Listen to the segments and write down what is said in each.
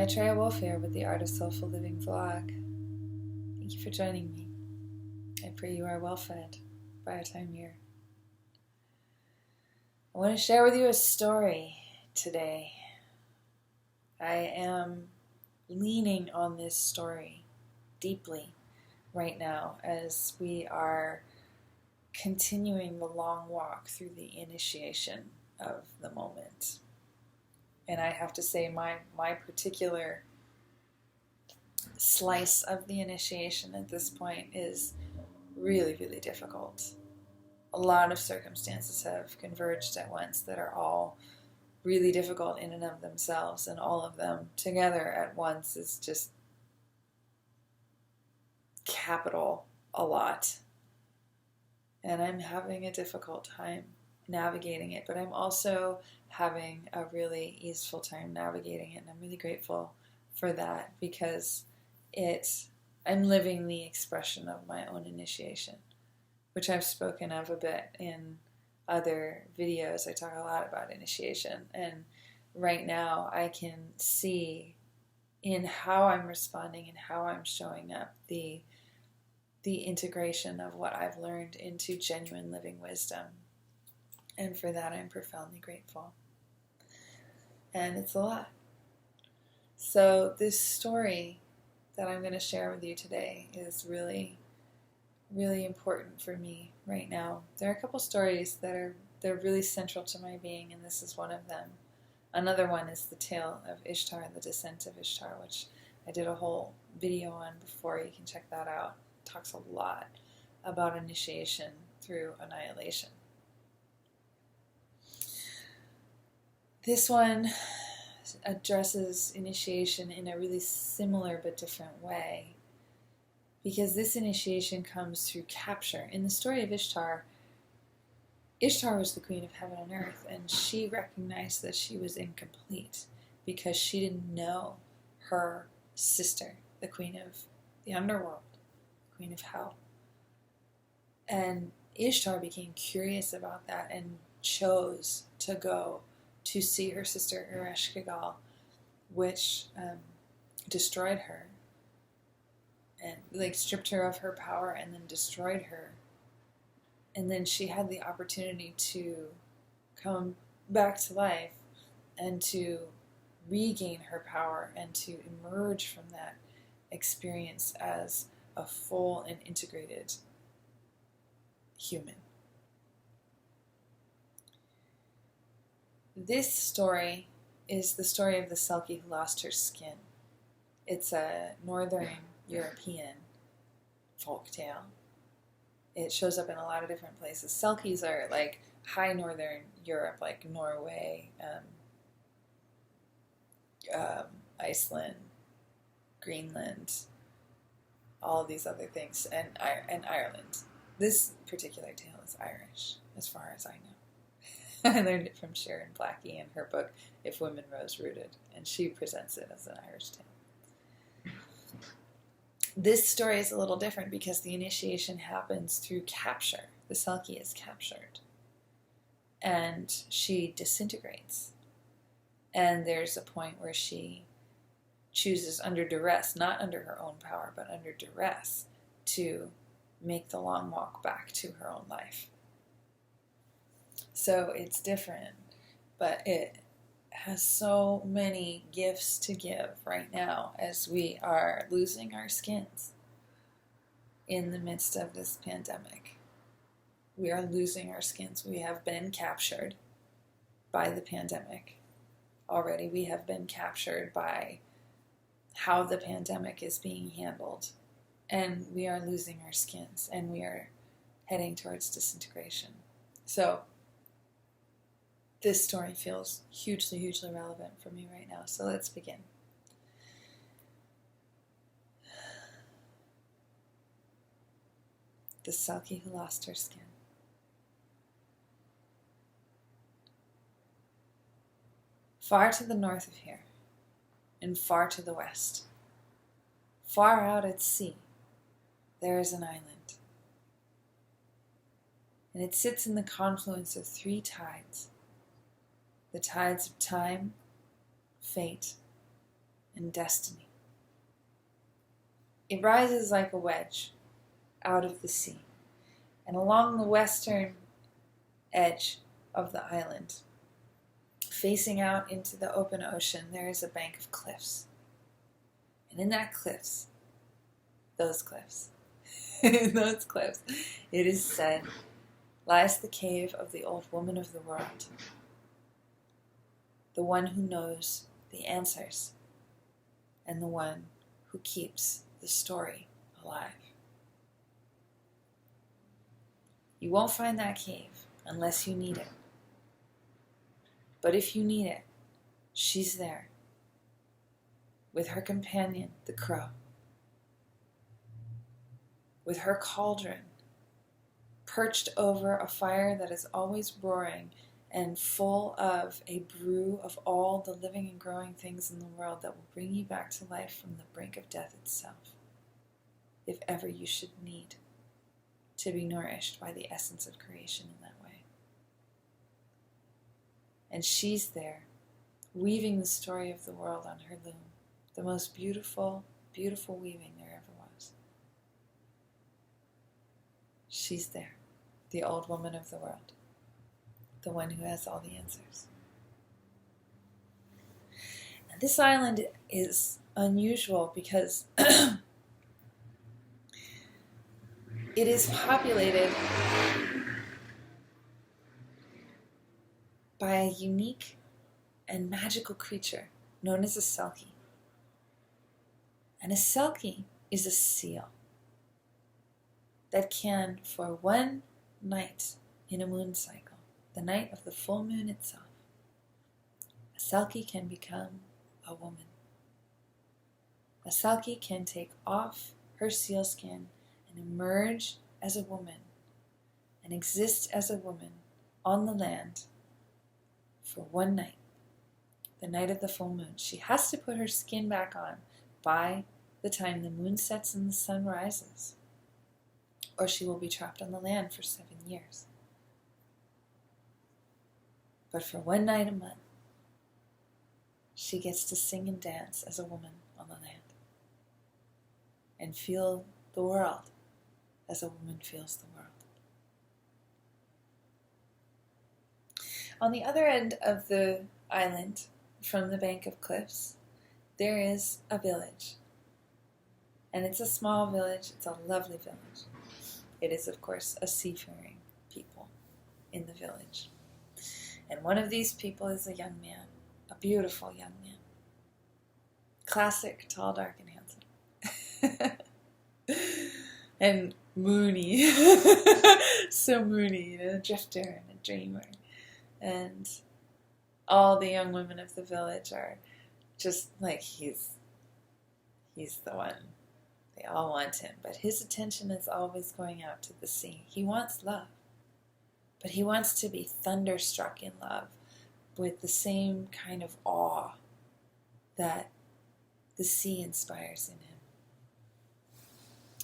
Maitreya Welfare with the Art of Soulful Living vlog. Thank you for joining me. I pray you are well fed by our time here. I want to share with you a story today. I am leaning on this story deeply right now as we are continuing the long walk through the initiation of the moment. And I have to say my particular slice of the initiation at this point is really, really difficult. A lot of circumstances have converged at once that are all really difficult in and of themselves, and all of them together at once is just capital a lot. And I'm having a difficult time navigating it, but I'm also having a really easeful time navigating it, and I'm really grateful for that because I'm living the expression of my own initiation, which I've spoken of a bit in other videos. I talk a lot about initiation, and right now I can see in how I'm responding and how I'm showing up the integration of what I've learned into genuine living wisdom. And for that, I'm profoundly grateful. And it's a lot. So this story that I'm going to share with you today is really, really important for me right now. There are a couple stories they're really central to my being, and this is one of them. Another one is the tale of Ishtar, the descent of Ishtar, which I did a whole video on before. You can check that out. It talks a lot about initiation through annihilation. This one addresses initiation in a really similar but different way, because this initiation comes through capture. In the story of Ishtar, Ishtar was the queen of heaven and earth, and she recognized that she was incomplete because she didn't know her sister, the queen of the underworld, the queen of hell. And Ishtar became curious about that and chose to go to see her sister Ereshkigal, which destroyed her and stripped her of her power and then destroyed her. And then she had the opportunity to come back to life and to regain her power and to emerge from that experience as a full and integrated human. This story is the story of the Selkie who lost her skin. It's a northern European folk tale. It shows up in a lot of different places. Selkies are like high northern Europe, like Norway, Iceland, Greenland, all of these other things, and Ireland. This particular tale is Irish, as far as I know. I learned it from Sharon Blackie in her book, If Women Rose Rooted, and she presents it as an Irish tale. This story is a little different because the initiation happens through capture. The Selkie is captured, and she disintegrates. And there's a point where she chooses under duress, not under her own power, but under duress, to make the long walk back to her own life. So it's different, but it has so many gifts to give right now as we are losing our skins in the midst of this pandemic. We are losing our skins. We have been captured by the pandemic already. We have been captured by how the pandemic is being handled, and we are losing our skins, and we are heading towards disintegration. So this story feels hugely, hugely relevant for me right now. So let's begin. The Selkie who lost her skin. Far to the north of here, and far to the west, far out at sea, there is an island. And it sits in the confluence of 3 tides. The tides of time, fate, and destiny. It rises like a wedge out of the sea, and along the western edge of the island, facing out into the open ocean, there is a bank of cliffs. And in those cliffs, it is said, lies the cave of the old woman of the world, the one who knows the answers, and the one who keeps the story alive. You won't find that cave unless you need it. But if you need it, she's there, with her companion, the crow, with her cauldron, perched over a fire that is always roaring and full of a brew of all the living and growing things in the world that will bring you back to life from the brink of death itself, if ever you should need to be nourished by the essence of creation in that way. And she's there, weaving the story of the world on her loom, the most beautiful, beautiful weaving there ever was. She's there, the old woman of the world, the one who has all the answers. Now, this island is unusual because it is populated by a unique and magical creature known as a Selkie. And a Selkie is a seal that can, for one night in a moon cycle, the night of the full moon itself, a Selkie can become a woman. A Selkie can take off her seal skin and emerge as a woman and exist as a woman on the land for one night, the night of the full moon. She has to put her skin back on by the time the moon sets and the sun rises, or she will be trapped on the land for 7 years. But for one night a month, she gets to sing and dance as a woman on the land and feel the world as a woman feels the world. On the other end of the island, from the bank of cliffs, there is a village. And it's a small village. It's a lovely village. It is, of course, a seafaring people in the village. And one of these people is a young man, a beautiful young man. Classic, tall, dark, and handsome. And moony. So moony, a drifter and a dreamer. And all the young women of the village are just like, he's the one. They all want him, but his attention is always going out to the sea. He wants love, but he wants to be thunderstruck in love with the same kind of awe that the sea inspires in him.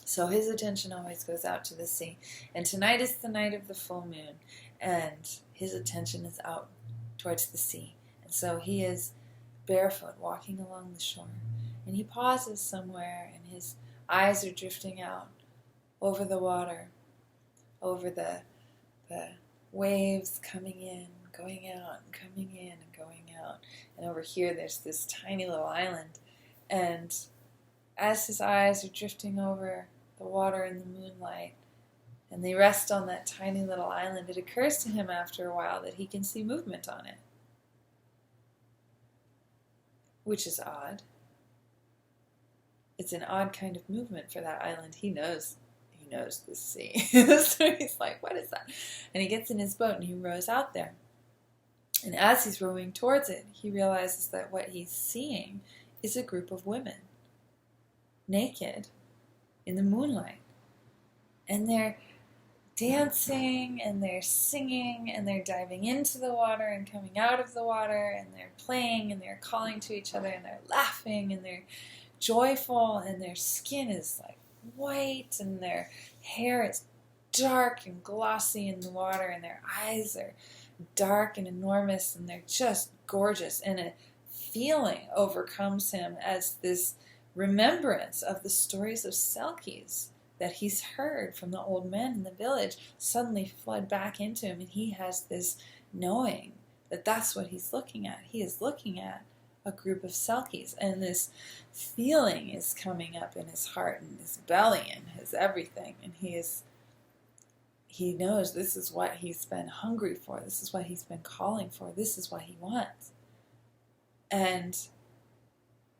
So his attention always goes out to the sea. And tonight is the night of the full moon, and his attention is out towards the sea. And so he is barefoot walking along the shore, and he pauses somewhere, and his eyes are drifting out over the water, over the waves coming in, going out, and coming in and going out. And over here there's this tiny little island. And as his eyes are drifting over the water in the moonlight, and they rest on that tiny little island, it occurs to him after a while that he can see movement on it. Which is odd. It's an odd kind of movement for that island. He knows the sea. So he's like, what is that? And he gets in his boat and he rows out there. And as he's rowing towards it, he realizes that what he's seeing is a group of women, naked, in the moonlight. And they're dancing, and they're singing, and they're diving into the water and coming out of the water, and they're playing, and they're calling to each other, and they're laughing, and they're joyful, and their skin is like white, and their hair is dark and glossy in the water, and their eyes are dark and enormous, and they're just gorgeous, and a feeling overcomes him as this remembrance of the stories of Selkies that he's heard from the old men in the village suddenly flood back into him, and he has this knowing that that's what he's looking at. He is looking at a group of Selkies, and this feeling is coming up in his heart and his belly and his everything, and he knows this is what he's been hungry for, this is what he's been calling for, this is what he wants. And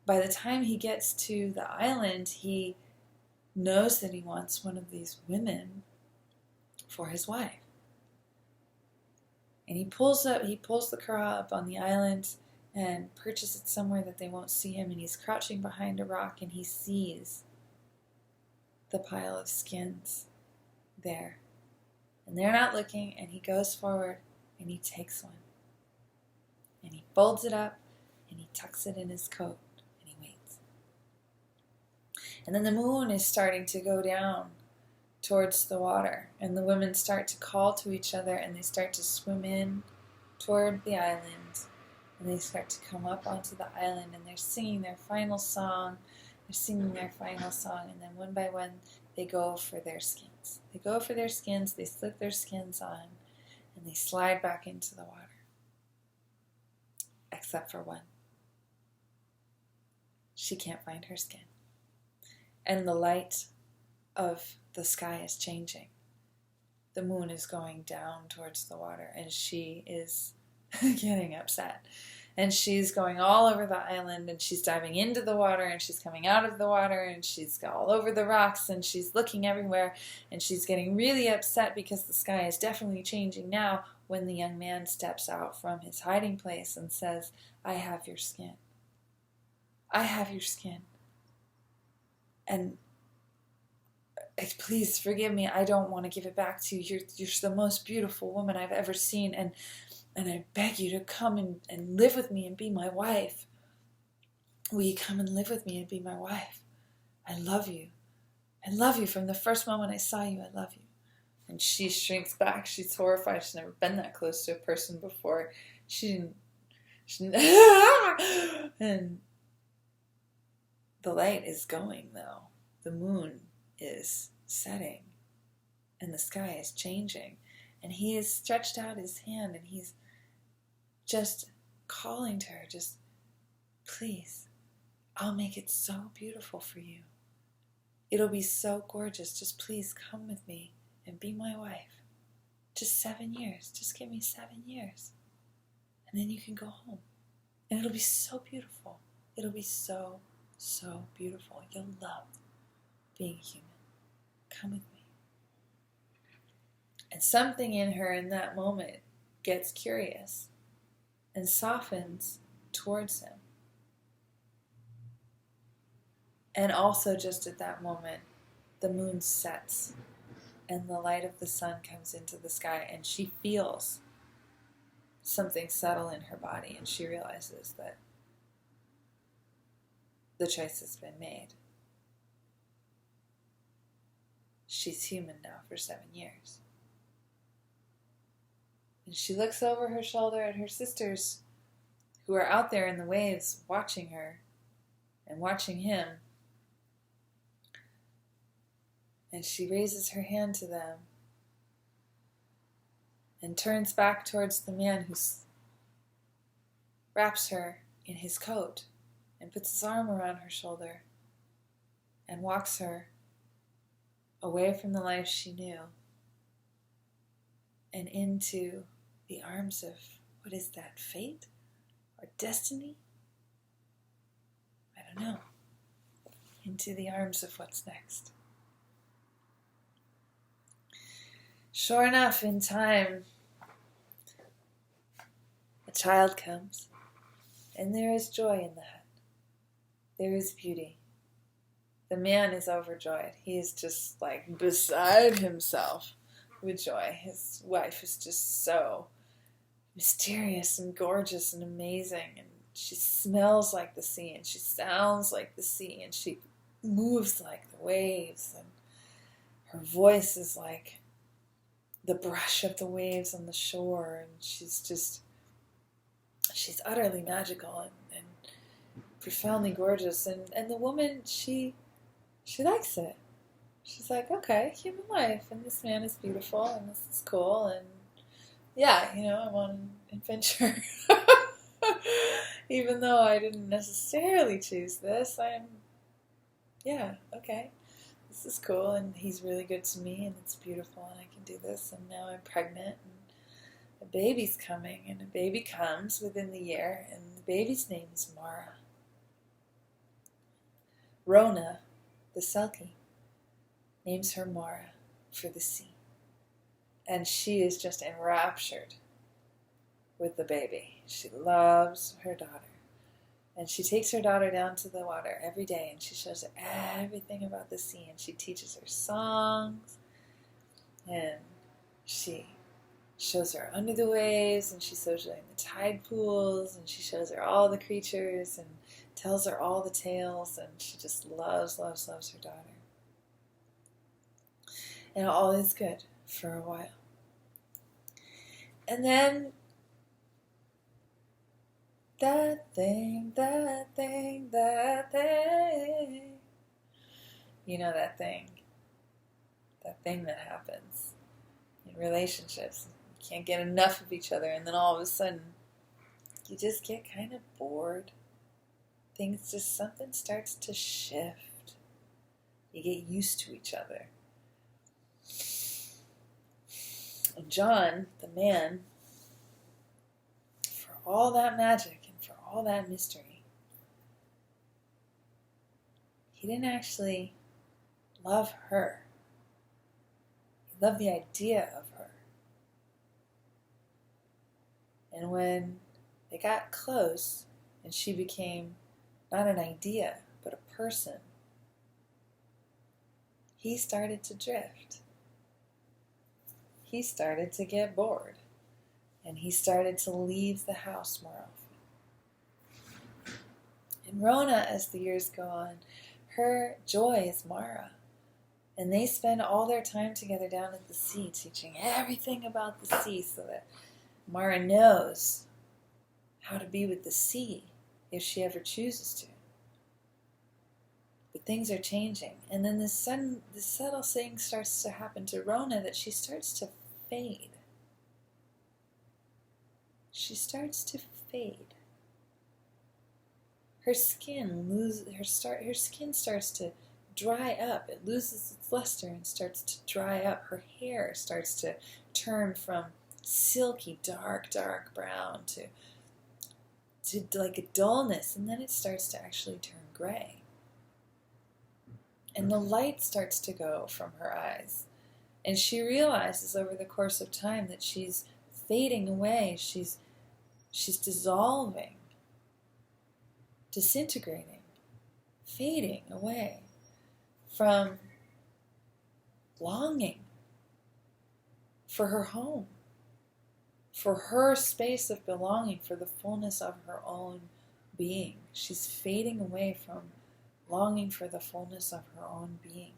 by the time he gets to the island, he knows that he wants one of these women for his wife. And he pulls the Kara up on the island and perches it somewhere that they won't see him, and he's crouching behind a rock, and he sees the pile of skins there. And they're not looking, and he goes forward and he takes one. And he folds it up and he tucks it in his coat and he waits. And then the moon is starting to go down towards the water, and the women start to call to each other, and they start to swim in toward the island, and they start to come up onto the island, and they're singing their final song. And then one by one they go for their skins. They slip their skins on, and they slide back into the water. Except for one. She can't find her skin. And the light of the sky is changing. The moon is going down towards the water, and she is getting upset. And she's going all over the island, and she's diving into the water, and she's coming out of the water, and she's all over the rocks, and she's looking everywhere, and she's getting really upset because the sky is definitely changing now when the young man steps out from his hiding place and says, "I have your skin. I have your skin. And please forgive me. I don't want to give it back to you. You're the most beautiful woman I've ever seen, and I beg you to come and live with me and be my wife. Will you come and live with me and be my wife? I love you. I love you. From the first moment I saw you, I love you." And she shrinks back. She's horrified. She's never been that close to a person before. She didn't and the light is going, though. The moon is setting, and the sky is changing. And he has stretched out his hand, and he's just calling to her, just, "Please, I'll make it so beautiful for you. It'll be so gorgeous. Just please come with me and be my wife. Just 7 years. Just give me 7 years. And then you can go home. And it'll be so beautiful. It'll be so, so beautiful. You'll love being human. Come with me." And something in her in that moment gets curious and softens towards him. And also just at that moment, the moon sets and the light of the sun comes into the sky, and she feels something settle in her body, and she realizes that the choice has been made. She's human now for 7 years. And she looks over her shoulder at her sisters, who are out there in the waves watching her and watching him. And she raises her hand to them and turns back towards the man who wraps her in his coat and puts his arm around her shoulder and walks her away from the life she knew and into the arms of, what is that, fate or destiny? I don't know. Into the arms of what's next. Sure enough, in time, a child comes, and there is joy in the hut. There is beauty. The man is overjoyed. He is just like beside himself with joy. His wife is just so mysterious and gorgeous and amazing, and she smells like the sea, and she sounds like the sea, and she moves like the waves, and her voice is like the brush of the waves on the shore, and she's utterly magical, and profoundly gorgeous. And the woman, she likes it. She's like, okay, human life, and this man is beautiful, and this is cool, and yeah, I'm on an adventure. Even though I didn't necessarily choose this, yeah, okay, this is cool, and he's really good to me, and it's beautiful, and I can do this, and now I'm pregnant, and a baby's coming, and a baby comes within the year, and the baby's name is Mara. Rona, the Selkie, names her Mara for the sea. And she is just enraptured with the baby. She loves her daughter. And she takes her daughter down to the water every day, and she shows her everything about the sea, and she teaches her songs, and she shows her under the waves, and she shows her in the tide pools, and she shows her all the creatures, and tells her all the tales, and she just loves, loves, loves her daughter. And all is good for a while. And then that thing. You know, that thing that happens in relationships. You can't get enough of each other, and then all of a sudden you just get kind of bored. Something starts to shift. You get used to each other. And John, the man, for all that magic and for all that mystery, he didn't actually love her. He loved the idea of her. And when they got close and she became not an idea, but a person, he started to drift. He started to get bored, and he started to leave the house more often. And Rona, as the years go on, her joy is Mara, and they spend all their time together down at the sea, teaching everything about the sea, so that Mara knows how to be with the sea if she ever chooses to. But things are changing, and then this subtle thing starts to happen to Rona, that she starts to fade. She starts to fade. Her skin starts to dry up. It loses its luster and starts to dry up. Her hair starts to turn from silky, dark brown to like a dullness, and then it starts to actually turn gray. And the light starts to go from her eyes. And she realizes over the course of time that she's fading away. She's dissolving, disintegrating, fading away from longing for her home, for her space of belonging, for the fullness of her own being. She's fading away from longing for the fullness of her own being.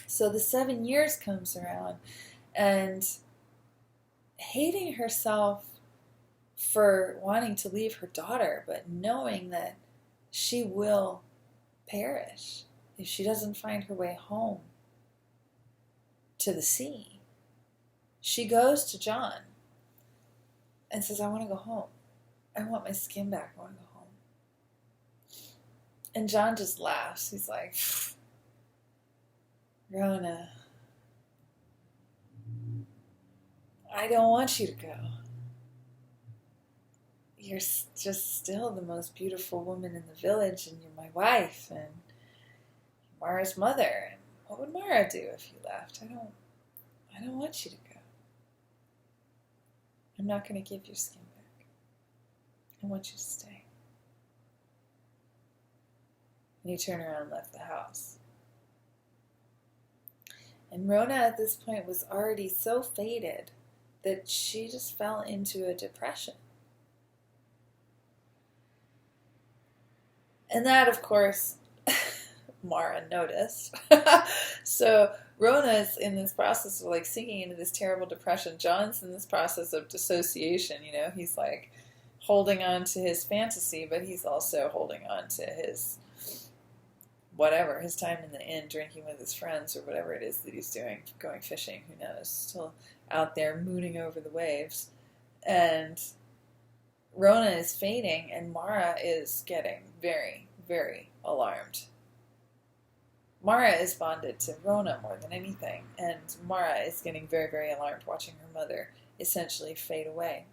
So the 7 years comes around, and hating herself for wanting to leave her daughter, but knowing that she will perish if she doesn't find her way home to the sea, she goes to John and says, I want to go home. I want my skin back. I want to go home. And John just laughs. He's like, Rona, I don't want you to go. You're just still the most beautiful woman in the village, and you're my wife, and you're Mara's mother. And what would Mara do if you left? I don't want you to go. I'm not going to give your skin back. I want you to stay. And he turned around and left the house. And Rona at this point was already so faded that she just fell into a depression. And that, of course, Mara noticed. So Rona's in this process of like sinking into this terrible depression. John's in this process of dissociation. He's like holding on to his fantasy, but he's also holding on to his whatever, his time in the inn drinking with his friends or whatever it is that he's doing, going fishing, who knows, still out there mooning over the waves. And Rona is fading, and Mara is getting very, very alarmed. Mara is bonded to Rona more than anything, and Mara is getting very, very alarmed watching her mother essentially fade away.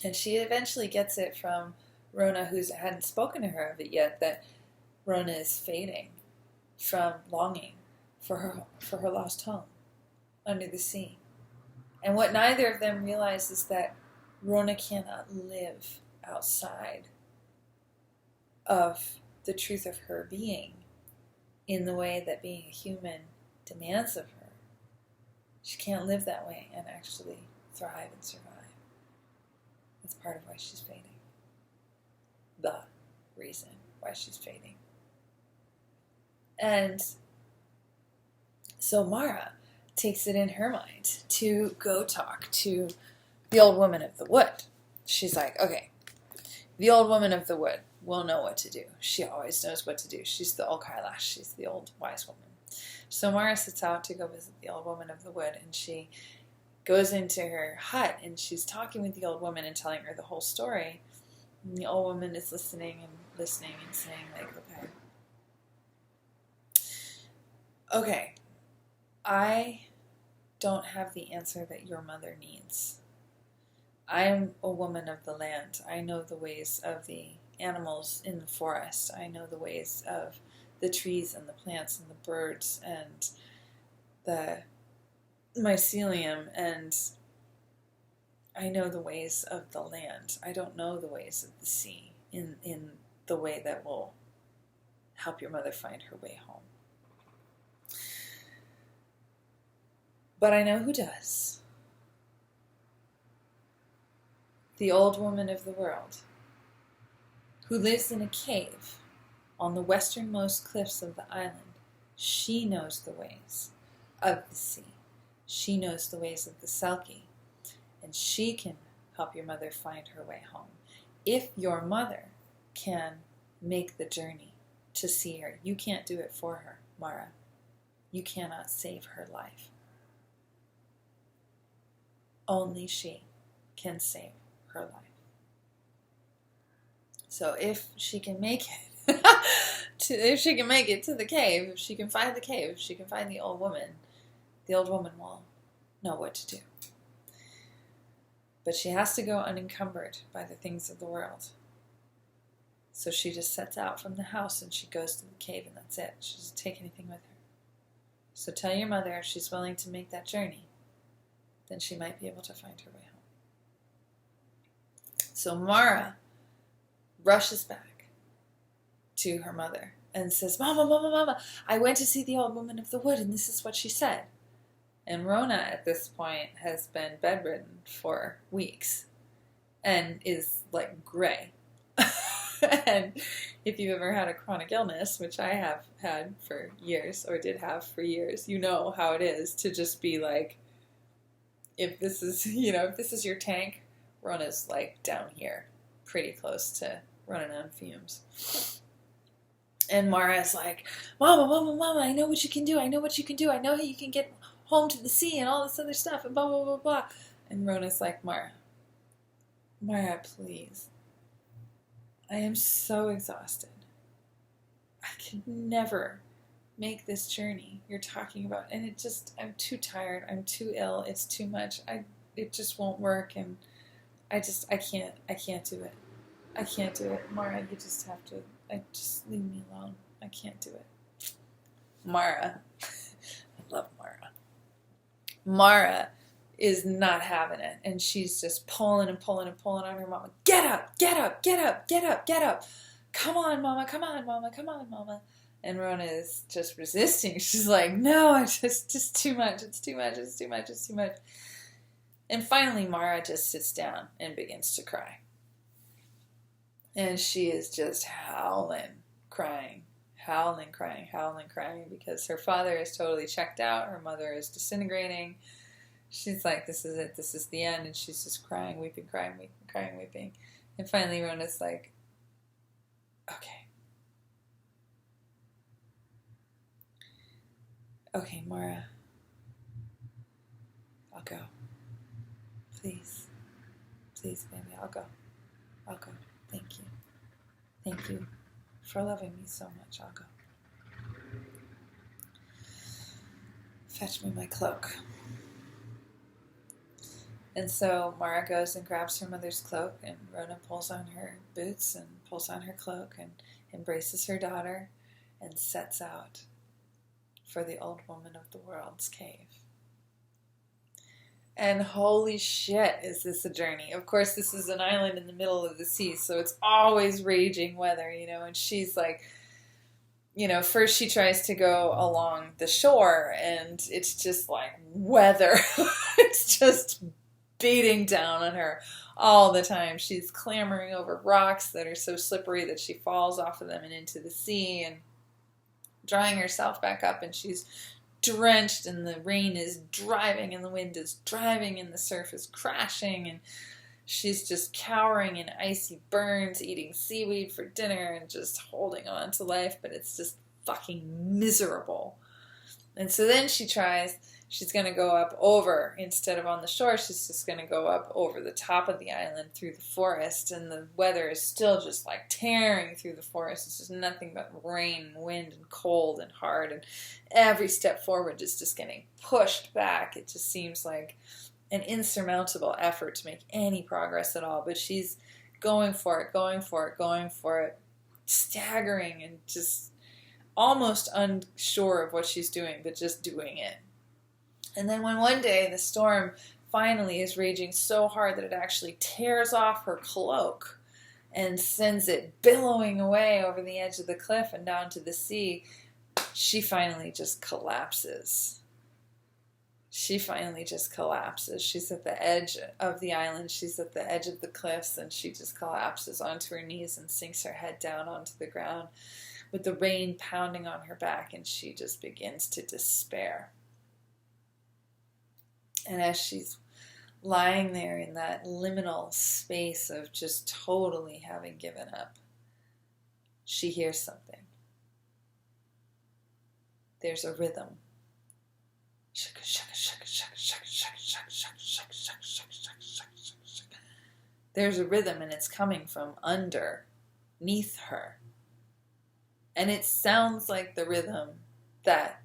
And she eventually gets it from Rona, who hadn't spoken to her of it yet, that Rona is fading from longing for her lost home under the sea. And what neither of them realize is that Rona cannot live outside of the truth of her being in the way that being a human demands of her. She can't live that way and actually thrive and survive. That's part of why she's fading. The reason why she's fading. And so Mara takes it in her mind to go talk to the old woman of the wood. She's like, okay, the old woman of the wood will know what to do. She always knows what to do. She's the old Kailash. She's the old wise woman. So Mara sets out to go visit the old woman of the wood, and she goes into her hut, and she's talking with the old woman and telling her the whole story. And the old woman is listening and saying, like, okay, I don't have the answer that your mother needs. I am a woman of the land. I know the ways of the animals in the forest. I know the ways of the trees and the plants and the birds and the mycelium, and I know the ways of the land. I don't know the ways of the sea in the way that will help your mother find her way home. But I know who does. The old woman of the world, who lives in a cave on the westernmost cliffs of the island. She knows the ways of the sea. She knows the ways of the Selkie. And she can help your mother find her way home. If your mother can make the journey to see her, you can't do it for her, Mara. You cannot save her life. Only she can save her life. So if she can make it, if she can make it to the cave, if she can find the cave, if she can find the old woman will know what to do. But she has to go unencumbered by the things of the world. So she just sets out from the house and she goes to the cave, and that's it. She doesn't take anything with her. So tell your mother if she's willing to make that journey, then she might be able to find her way home. So Mara rushes back to her mother and says, Mama, Mama, Mama, I went to see the old woman of the wood, and this is what she said. And Rona at this point has been bedridden for weeks and is like gray. And if you've ever had a chronic illness, which I have had for years, or did have for years, you know how it is to just be like, if this is your tank, Rona's like down here, pretty close to running on fumes. And Mara's like, Mama, Mama, Mama, I know what you can do. I know what you can do. I know how you can get home to the sea and all this other stuff and blah, blah, blah, blah. And Rona's like, Mara, please. I am so exhausted. I could never make this journey you're talking about. And I'm too tired. I'm too ill. It's too much. It just won't work. And I can't do it. I can't do it. Mara, you just have to, just leave me alone. I can't do it. Mara, I love Mara. Mara is not having it, and she's just pulling and pulling and pulling on her mama. Get up, get up, get up, get up, get up. Come on, Mama, come on, Mama, come on, Mama. And Rona is just resisting. She's like, no, it's just too much. It's too much. It's too much. It's too much. And finally, Mara just sits down and begins to cry. And she is just howling, crying, because her father is totally checked out. Her mother is disintegrating. She's like, this is it, this is the end, and she's just crying, weeping, crying, weeping, crying, weeping. And finally Rona's like, okay, Mara, I'll go. Please, baby, I'll go. Thank you. Thank you for loving me so much. I'll go. Fetch me my cloak. And so Mara goes and grabs her mother's cloak, and Rona pulls on her boots and pulls on her cloak and embraces her daughter and sets out for the Old Woman of the World's cave. And holy shit, is this a journey. Of course, this is an island in the middle of the sea, so it's always raging weather, and she's like, first she tries to go along the shore, and it's just like weather. It's just beating down on her all the time. She's clambering over rocks that are so slippery that she falls off of them and into the sea, and drying herself back up, and she's drenched, and the rain is driving, and the wind is driving, and the surf is crashing, and she's just cowering in icy burns, eating seaweed for dinner, and just holding on to life, but it's just fucking miserable. And so then she's going to go up over, instead of on the shore, she's just going to go up over the top of the island through the forest, and the weather is still just like tearing through the forest. It's just nothing but rain and wind and cold and hard, and every step forward is just getting pushed back. It just seems like an insurmountable effort to make any progress at all, but she's going for it, staggering and just almost unsure of what she's doing, but just doing it. And then when one day the storm finally is raging so hard that it actually tears off her cloak and sends it billowing away over the edge of the cliff and down to the sea, she finally just collapses. She's at the edge of the island. She's at the edge of the cliffs, and she just collapses onto her knees and sinks her head down onto the ground with the rain pounding on her back, and she just begins to despair. And as she's lying there in that liminal space of just totally having given up, she hears something. There's a rhythm. There's a rhythm, and it's coming from underneath her. And it sounds like the rhythm that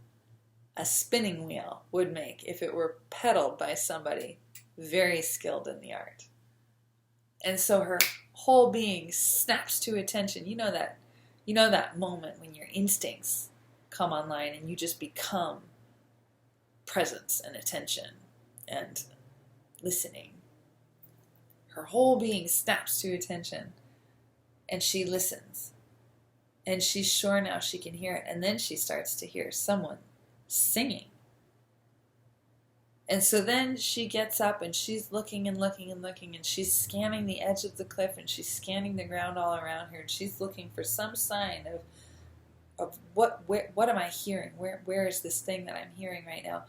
a spinning wheel would make if it were pedaled by somebody very skilled in the art. And so her whole being snaps to attention. You know that moment when your instincts come online and you just become presence and attention and listening. Her whole being snaps to attention, and she listens. And she's sure now she can hear it. And then she starts to hear someone singing. And so then she gets up, and she's looking and looking and looking, and she's scanning the edge of the cliff, and she's scanning the ground all around her, and she's looking for some sign of what am I hearing? Where is this thing that I'm hearing right now?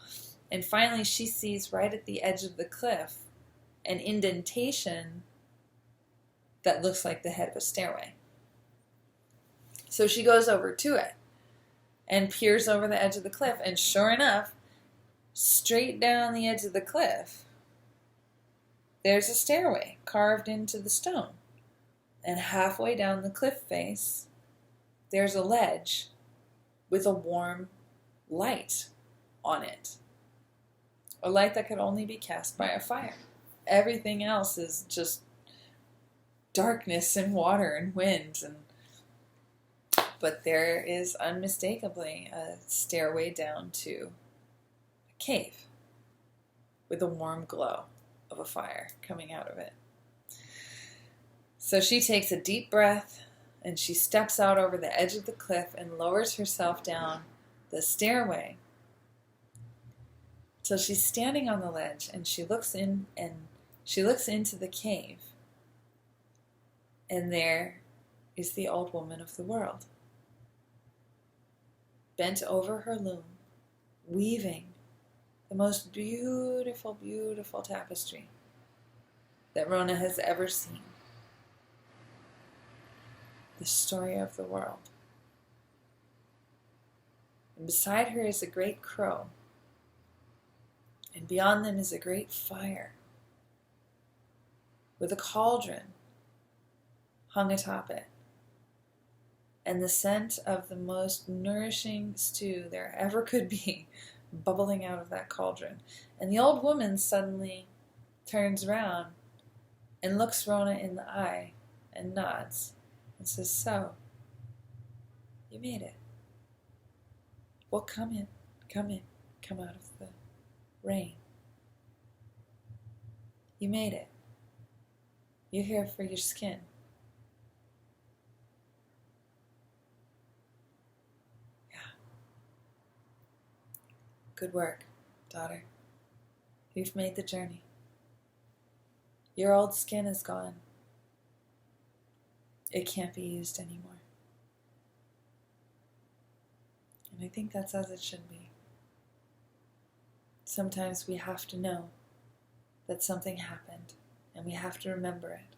And finally she sees right at the edge of the cliff an indentation that looks like the head of a stairway. So she goes over to it and peers over the edge of the cliff, and sure enough, straight down the edge of the cliff, there's a stairway carved into the stone. And halfway down the cliff face, there's a ledge with a warm light on it. A light that could only be cast by a fire. Everything else is just darkness and water and wind. But there is unmistakably a stairway down to a cave with a warm glow of a fire coming out of it. So she takes a deep breath, and she steps out over the edge of the cliff and lowers herself down the stairway till she's standing on the ledge, and she looks in, and she looks into the cave, and there is the Old Woman of the World, bent over her loom, weaving the most beautiful, beautiful tapestry that Rona has ever seen. The story of the world. And beside her is a great crow. And beyond them is a great fire with a cauldron hung atop it. And the scent of the most nourishing stew there ever could be bubbling out of that cauldron. And the old woman suddenly turns around and looks Rona in the eye and nods and says, "So, you made it. Well, come in, come out of the rain. You made it. You're here for your skin." Yeah. Good work, daughter. You've made the journey. Your old skin is gone. It can't be used anymore. And I think that's as it should be. Sometimes we have to know that something happened, and we have to remember it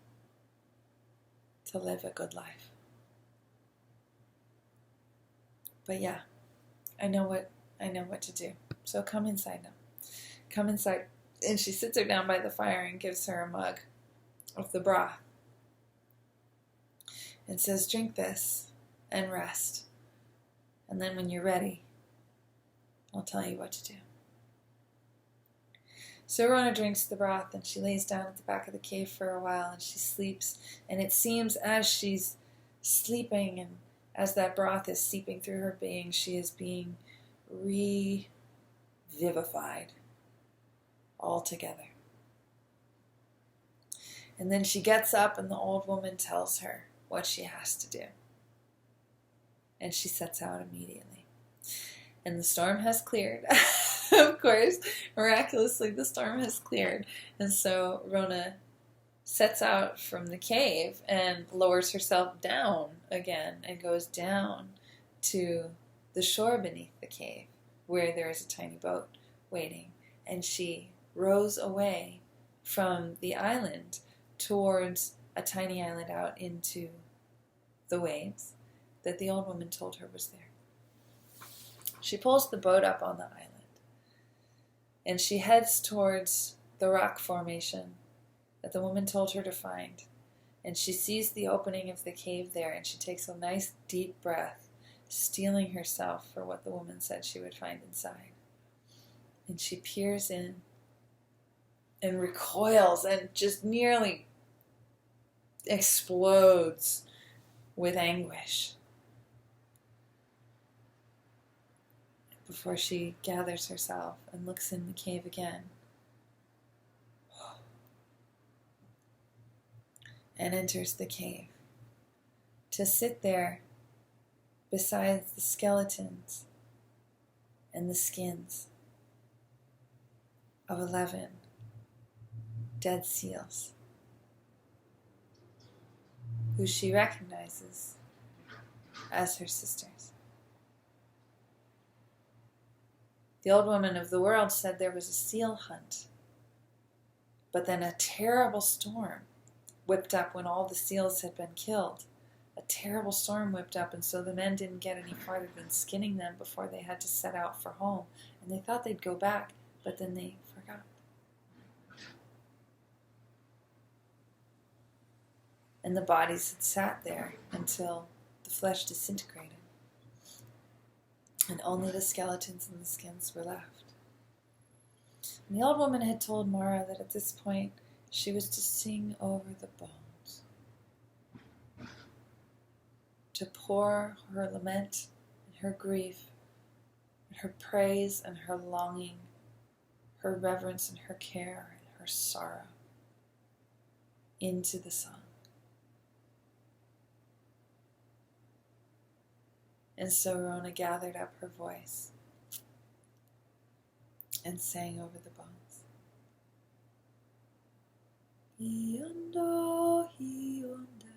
to live a good life. But yeah, I know what to do. So come inside now. Come inside. And she sits her down by the fire and gives her a mug of the broth and says, "Drink this and rest. And then when you're ready, I'll tell you what to do." So Rona drinks the broth and she lays down at the back of the cave for a while and she sleeps. And it seems as she's sleeping and as that broth is seeping through her being, she is being revivified altogether. And then she gets up and the old woman tells her what she has to do. And she sets out immediately. And the storm has cleared. Of course, miraculously the storm has cleared. And so Rona sets out from the cave and lowers herself down again and goes down to the shore beneath the cave where there is a tiny boat waiting. And she rows away from the island towards a tiny island out into the waves that the old woman told her was there. She pulls the boat up on the island and she heads towards the rock formation that the woman told her to find. And she sees the opening of the cave there and she takes a nice deep breath, steeling herself for what the woman said she would find inside. And she peers in and recoils and just nearly explodes with anguish before she gathers herself and looks in the cave again and enters the cave to sit there beside the skeletons and the skins of 11 dead seals who she recognizes as her sisters. The old woman of the world said there was a seal hunt, but then a terrible storm whipped up when all the seals had been killed. A terrible storm whipped up, and so the men didn't get any farther than skinning them before they had to set out for home. And they thought they'd go back, but then they forgot. And the bodies had sat there until the flesh disintegrated. And only the skeletons and the skins were left. And the old woman had told Mara that at this point she was to sing over the bones, to pour her lament and her grief, and her praise and her longing, her reverence and her care and her sorrow into the song. And so Rona gathered up her voice and sang over the bones. Iondo, ionda,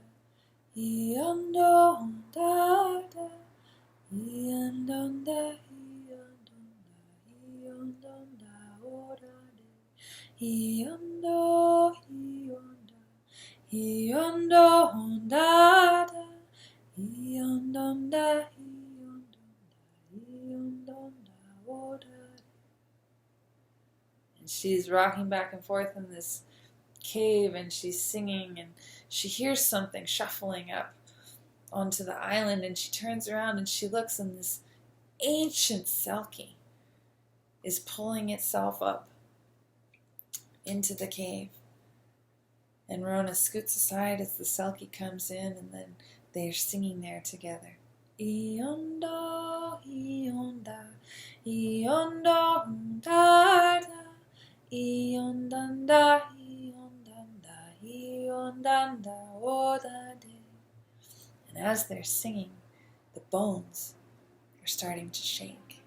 iondo, da, da, iondonda, iondonda, iondonda. Iondo, ionda, iondo, ondada, iondonda, iondonda, odada. And she's rocking back and forth in this cave, and she's singing, and she hears something shuffling up onto the island, and she turns around and she looks, and this ancient Selkie is pulling itself up into the cave. And Rona scoots aside as the Selkie comes in, and then they are singing there together. Iondo, ionda, iondo, ondada, iondanda, iondanda, iondanda, odade. And as they're singing, the bones are starting to shake.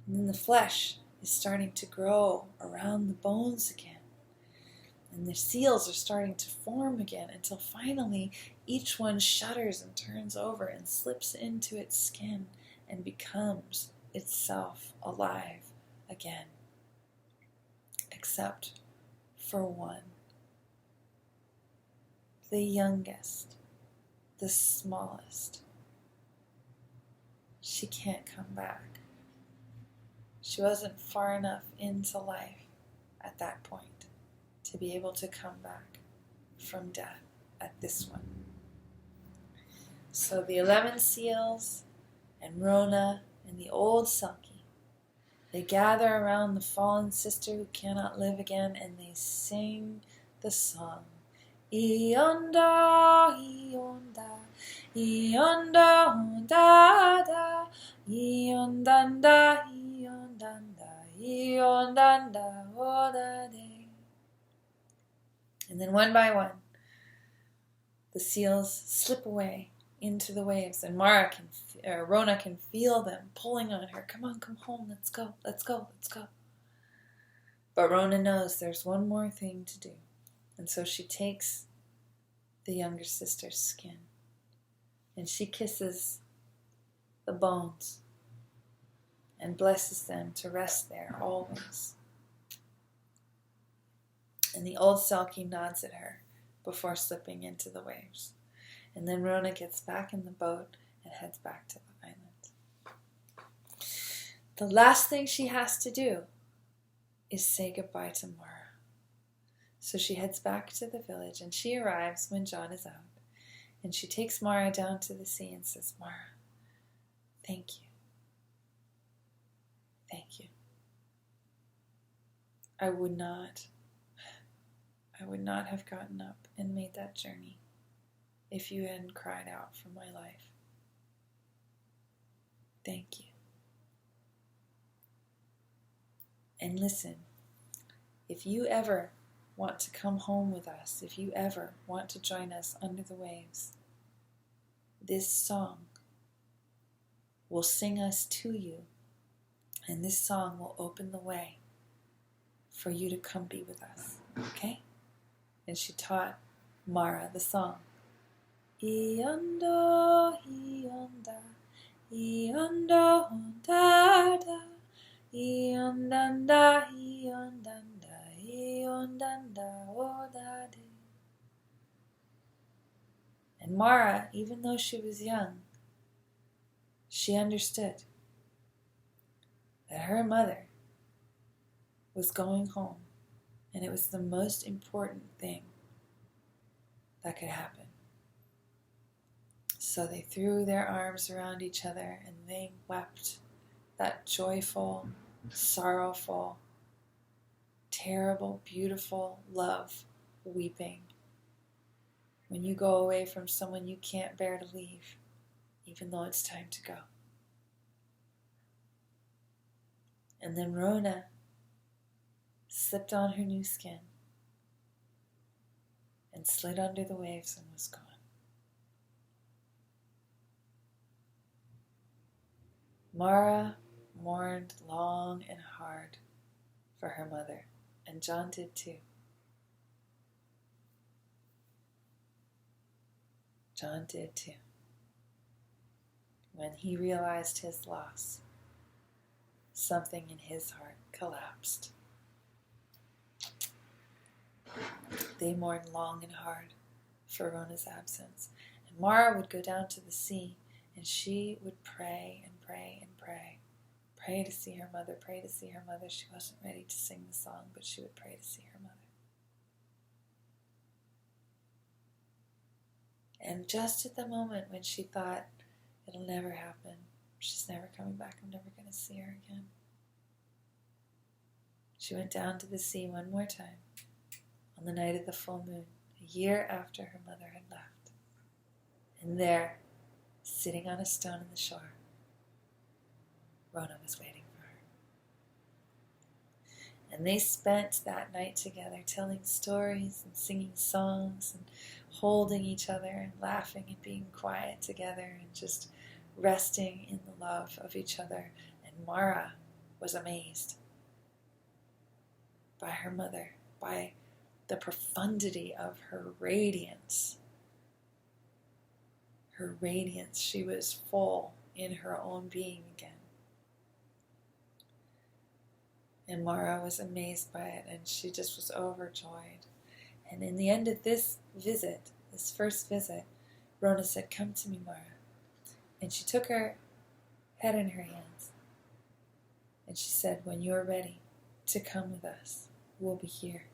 And then the flesh is starting to grow around the bones again. And the seals are starting to form again until finally each one shudders and turns over and slips into its skin and becomes itself alive again. Except for one. The youngest, the smallest. She can't come back. She wasn't far enough into life at that point to be able to come back from death at this one. So the 11 seals and Rona and the old Selkie, they gather around the fallen sister who cannot live again, and they sing the song. Ionda, ionda, ionda, ondada, iondanda, iondanda, iondanda, odade. And then one by one, the seals slip away into the waves, and Rona can feel them pulling on her. Come on, come home, let's go, let's go, let's go. But Rona knows there's one more thing to do. And so she takes the younger sister's skin, and she kisses the bones and blesses them to rest there always. And the old Selkie nods at her before slipping into the waves. And then Rona gets back in the boat and heads back to the island. The last thing she has to do is say goodbye to Mara. So she heads back to the village, and she arrives when John is out. And she takes Mara down to the sea and says, Mara, thank you. Thank you. I would not have gotten up and made that journey if you hadn't cried out for my life. Thank you. And listen, if you ever want to come home with us, if you ever want to join us under the waves, this song will sing us to you, and this song will open the way for you to come be with us, okay? And she taught Mara the song. Iondo, ionda, iondo, ondada, iondanda, iondanda, iondanda, odade. And Mara, even though she was young, she understood that her mother was going home, and it was the most important thing that could happen. So they threw their arms around each other and they wept that joyful, sorrowful, terrible, beautiful love weeping. When you go away from someone you can't bear to leave, even though it's time to go. And then Rona slipped on her new skin and slid under the waves and was gone. Mara mourned long and hard for her mother, and John did too. John did too. When he realized his loss, something in his heart collapsed. They mourned long and hard for Rona's absence. And Mara would go down to the sea, and she would pray and pray and pray. Pray to see her mother, pray to see her mother. She wasn't ready to sing the song, but she would pray to see her mother. And just at the moment when she thought, it'll never happen, she's never coming back, I'm never going to see her again, she went down to the sea one more time on the night of the full moon, a year after her mother had left. And there, sitting on a stone on the shore, Rona was waiting for her. And they spent that night together telling stories and singing songs and holding each other and laughing and being quiet together and just resting in the love of each other. And Mara was amazed by her mother, by the profundity of her radiance. Her radiance, she was full in her own being again. And Mara was amazed by it, and she just was overjoyed. And in the end of this visit, this first visit, Rona said, "Come to me, Mara." And she took her head in her hands, and she said, "When you're ready to come with us, we'll be here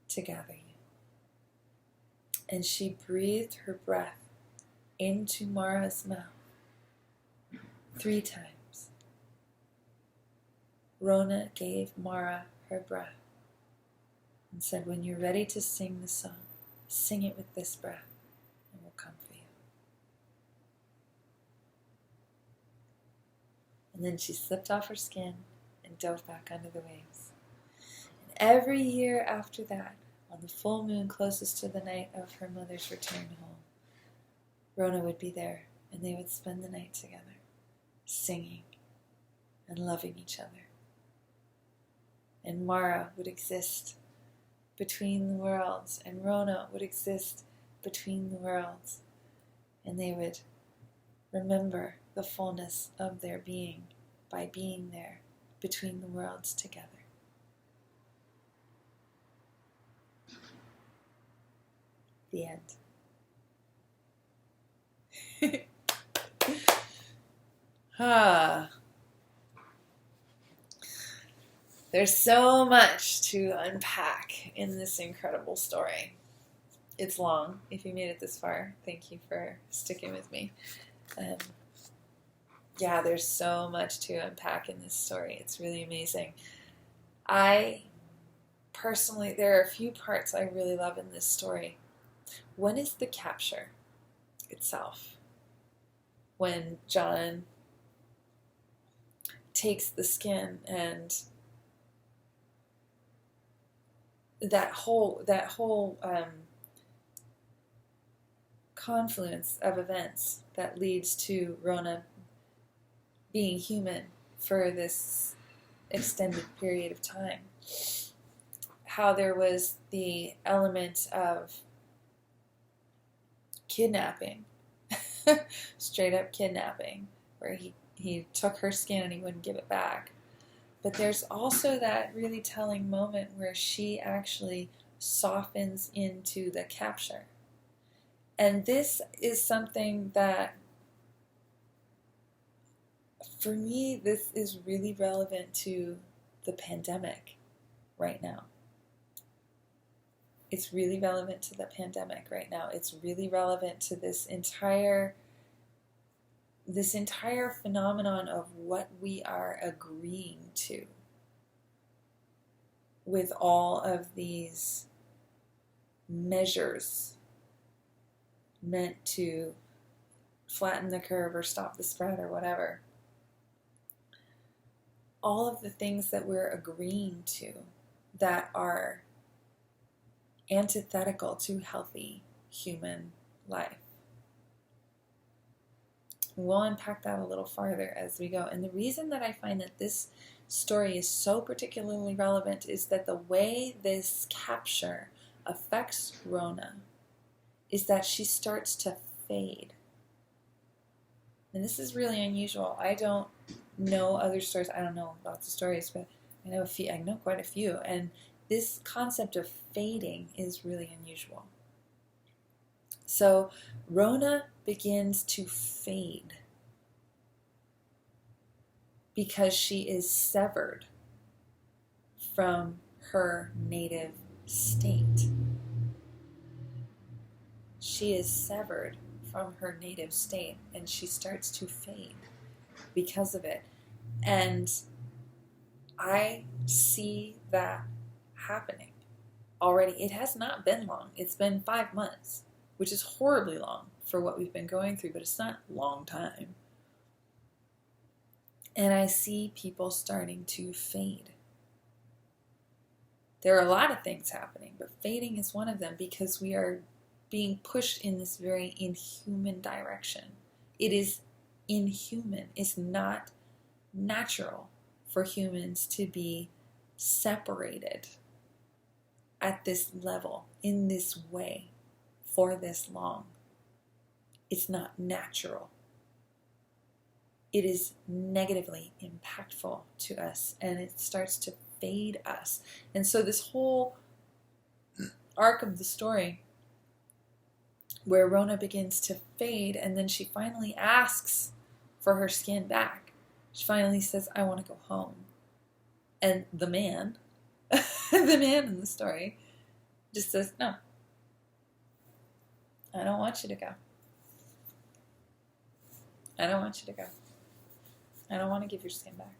to gather you." And she breathed her breath into Mara's mouth 3 times. Rona gave Mara her breath and said, "When you're ready to sing the song, sing it with this breath, and we'll come for you." And then she slipped off her skin and dove back under the waves. And every year after that, on the full moon closest to the night of her mother's return home, Rona would be there, and they would spend the night together, singing and loving each other. And Mara would exist between the worlds, and Rona would exist between the worlds, and they would remember the fullness of their being by being there between the worlds together. The end. There's so much to unpack in this incredible story. It's long. If you made it this far, thank you for sticking with me. There's so much to unpack in this story. It's really amazing. I personally, there are a few parts I really love in this story. One is the capture itself. When John takes the skin, and that whole confluence of events that leads to Rona being human for this extended period of time. How there was the element of kidnapping, straight up kidnapping, where he took her skin and he wouldn't give it back. But there's also that really telling moment where she actually softens into the capture. And this is something that, for me, this is really relevant to the pandemic right now. It's really relevant to the pandemic right now. It's really relevant to this entire phenomenon of what we are agreeing to with all of these measures meant to flatten the curve or stop the spread or whatever. All of the things that we're agreeing to that are antithetical to healthy human life. We'll unpack that a little farther as we go. And the reason that I find that this story is so particularly relevant is that the way this capture affects Rona is that she starts to fade. And this is really unusual. I don't know other stories. I don't know lots of stories, but I know quite a few. And this concept of fading is really unusual. So Rona begins to fade because she is severed from her native state. She is severed from her native state, and she starts to fade because of it. And I see that happening already. It has not been long. It's been 5 months, which is horribly long for what we've been going through, but it's not a long time. And I see people starting to fade. There are a lot of things happening, but fading is one of them because we are being pushed in this very inhuman direction. It is inhuman. It's not natural for humans to be separated at this level, in this way, for this long. It's not natural. It is negatively impactful to us, and it starts to fade us. And so this whole arc of the story, where Rona begins to fade, and then she finally asks for her skin back. She finally says, I want to go home. And the man, the man in the story, just says, no, I don't want you to go. I don't want you to go. I don't want to give your skin back.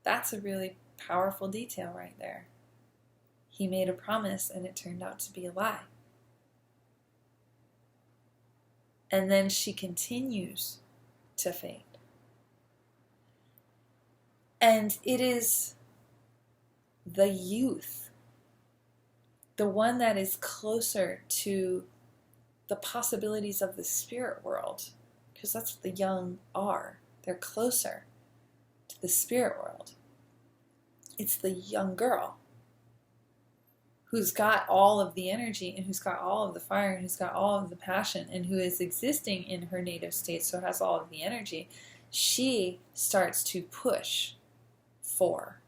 That's a really powerful detail right there. He made a promise and it turned out to be a lie. And then she continues to fade. And it is the youth, the one that is closer to the possibilities of the spirit world, because that's what the young are. They're closer to the spirit world. It's the young girl who's got all of the energy and who's got all of the fire and who's got all of the passion and who is existing in her native state, so has all of the energy. She starts to push for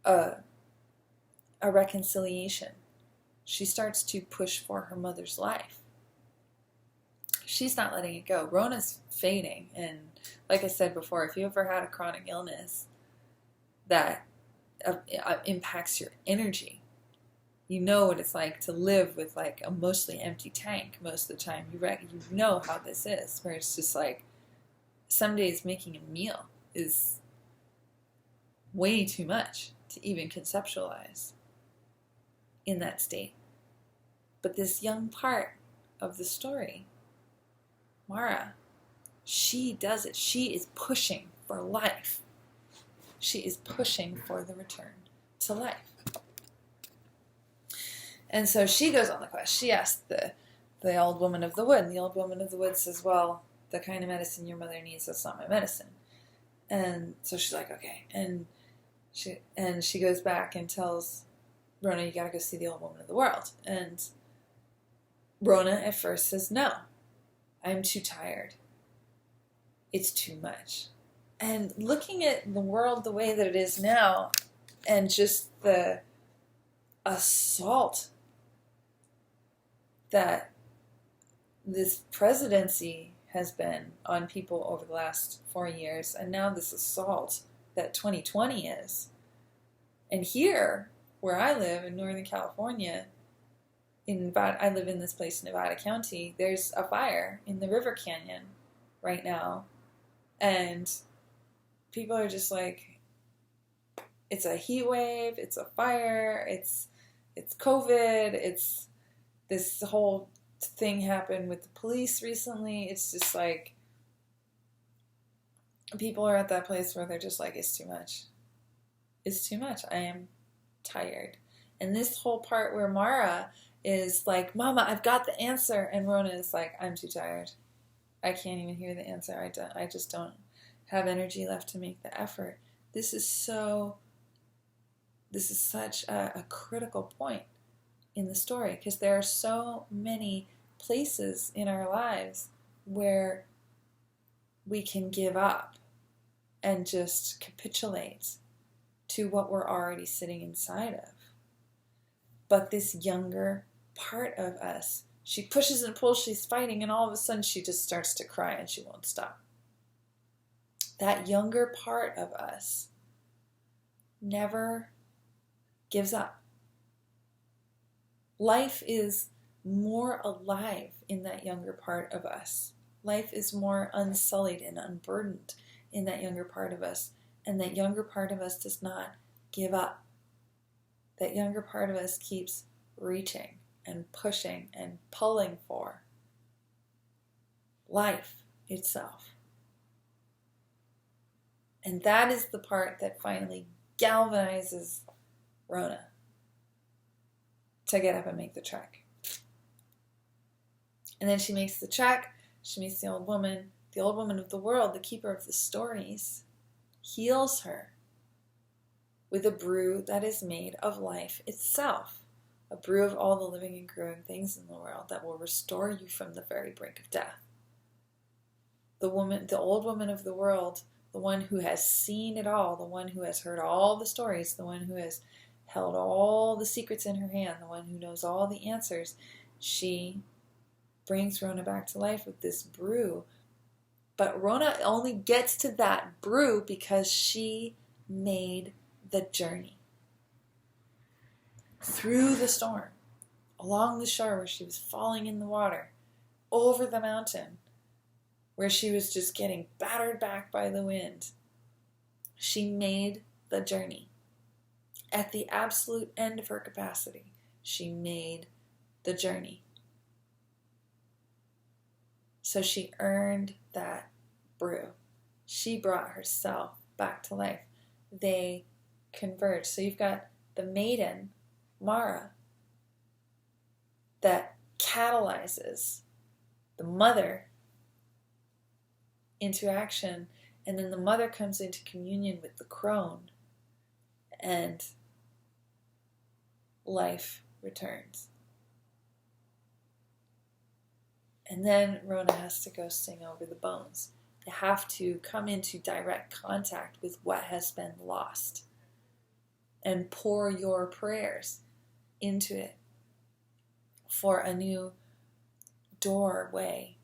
a reconciliation. She starts to push for her mother's life. She's not letting it go. Rona's fading, and like I said before, if you ever had a chronic illness that impacts your energy, you know what it's like to live with like a mostly empty tank most of the time. You know how this is, where it's just like some days making a meal is way too much to even conceptualize in that state. But this young part of the story, Mara, she does it. She is pushing for life. She is pushing for the return to life. And so she goes on the quest. She asks the old woman of the wood. And the old woman of the wood says, well, the kind of medicine your mother needs, that's not my medicine. And so she's like, okay. And she goes back and tells Rona, you gotta go see the old woman of the world. And Rona at first says, no, I'm too tired. It's too much. And looking at the world the way that it is now, and just the assault that this presidency has been on people over the last 4 years, and now this assault that 2020 is. And here, where I live in Northern California, I live in this place in Nevada County, there's a fire in the River Canyon right now. And people are just like, it's a heat wave, it's a fire, it's COVID, it's this whole thing happened with the police recently. It's just like, people are at that place where they're just like, it's too much. It's too much. I am tired. And this whole part where Mara is like, Mama, I've got the answer. And Rona is like, I'm too tired. I can't even hear the answer. I just don't have energy left to make the effort. This is such a critical point in the story, because there are so many places in our lives where we can give up and just capitulate to what we're already sitting inside of. But this younger part of us, she pushes and pulls, she's fighting, and all of a sudden she just starts to cry and she won't stop. That younger part of us never gives up. Life is more alive in that younger part of us. Life is more unsullied and unburdened in that younger part of us. And that younger part of us does not give up. That younger part of us keeps reaching and pushing and pulling for life itself. And that is the part that finally galvanizes Rona to get up and make the trek. And then she makes the trek. She meets the old woman of the world, the keeper of the stories, heals her with a brew that is made of life itself, a brew of all the living and growing things in the world that will restore you from the very brink of death. The old woman of the world, the one who has seen it all, the one who has heard all the stories, the one who has held all the secrets in her hand, the one who knows all the answers, she brings Rona back to life with this brew. But Rona only gets to that brew because she made the journey. Through the storm, along the shore where she was falling in the water, over the mountain where she was just getting battered back by the wind. She made the journey. At the absolute end of her capacity, she made the journey. So she earned that brew. She brought herself back to life. They converge. So you've got the maiden, Mara, that catalyzes the mother into action, and then the mother comes into communion with the crone, and life returns. And then Rona has to go sing over the bones. They have to come into direct contact with what has been lost and pour your prayers into it for a new doorway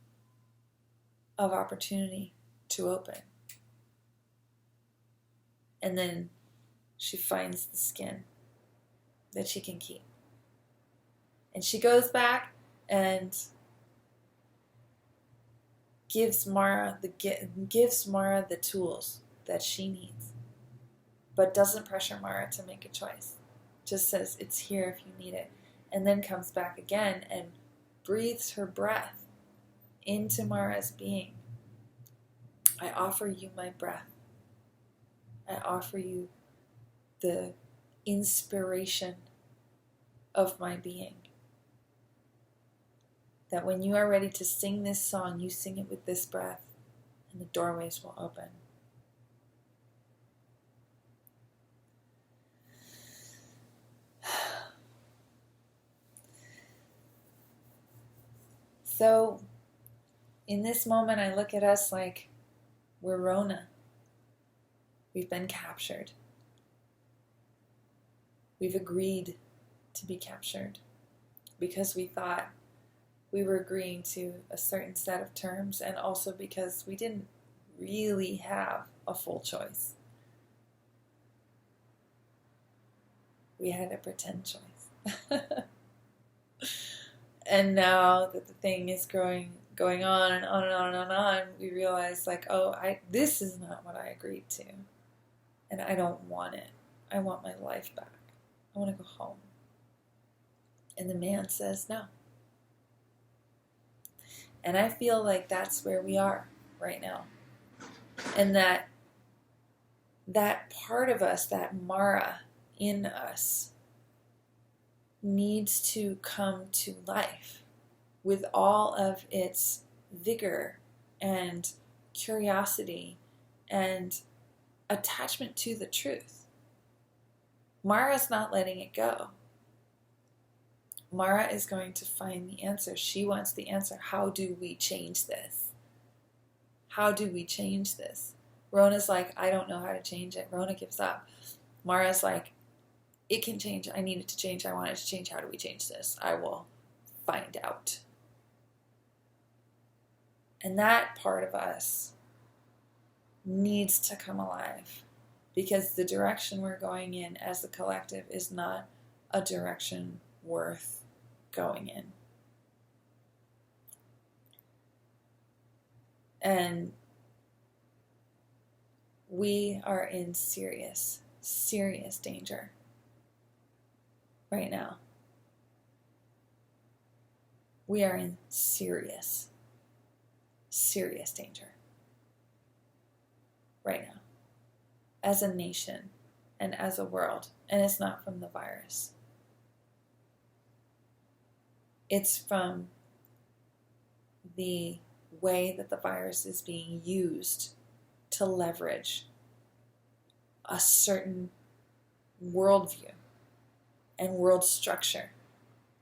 of opportunity to open. And then she finds the skin that she can keep. And she goes back and gives Mara the tools that she needs, but doesn't pressure Mara to make a choice. Just says, it's here if you need it. And then comes back again and breathes her breath into Mara's being. I offer you my breath. I offer you the inspiration of my being. That when you are ready to sing this song, you sing it with this breath, and the doorways will open. So, in this moment, I look at us like we're Rona. We've been captured. We've agreed to be captured because we thought we were agreeing to a certain set of terms, and also because we didn't really have a full choice. We had a pretend choice. And now that the thing is going on and on and on and on, we realize like, this is not what I agreed to. And I don't want it. I want my life back. I want to go home. And the man says no. And I feel like that's where we are right now. And that part of us, that Mara in us, needs to come to life with all of its vigor and curiosity and attachment to the truth. Mara's not letting it go. Mara is going to find the answer. She wants the answer. How do we change this? How do we change this? Rona's like, I don't know how to change it. Rona gives up. Mara's like, it can change. I need it to change. I want it to change. How do we change this? I will find out. And that part of us needs to come alive, because the direction we're going in as a collective is not a direction worth going in. And we are in serious, serious danger right now. We are in serious, serious danger right now as a nation and as a world. And it's not from the virus. It's from the way that the virus is being used to leverage a certain worldview and world structure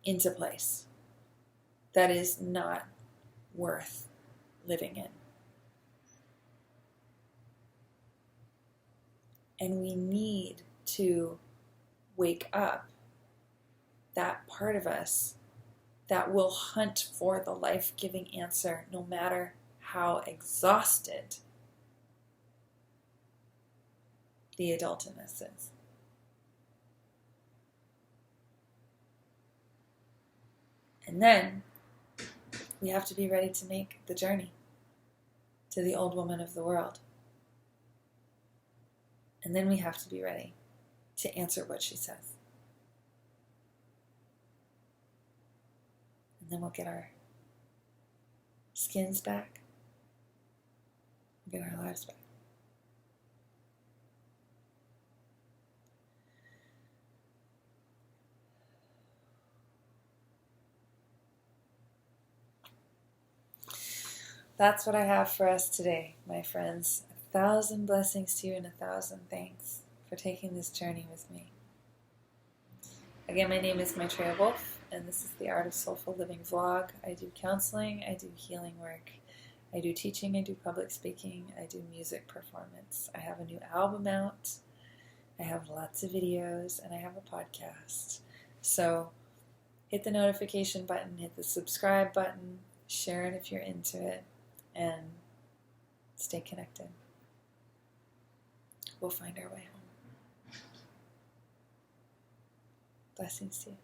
into place that is not worth living in. And we need to wake up that part of us that will hunt for the life-giving answer no matter how exhausted the adult in us is. And then we have to be ready to make the journey to the old woman of the world. And then we have to be ready to answer what she says. And then we'll get our skins back. We'll get our lives back. That's what I have for us today, my friends. 1,000 blessings to you and 1,000 thanks for taking this journey with me. Again, my name is Maitreya Wolf, and this is the Art of Soulful Living vlog. I do counseling, I do healing work, I do teaching, I do public speaking, I do music performance. I have a new album out, I have lots of videos, and I have a podcast. So hit the notification button, hit the subscribe button, share it if you're into it, and stay connected. We'll find our way home. Blessings to you.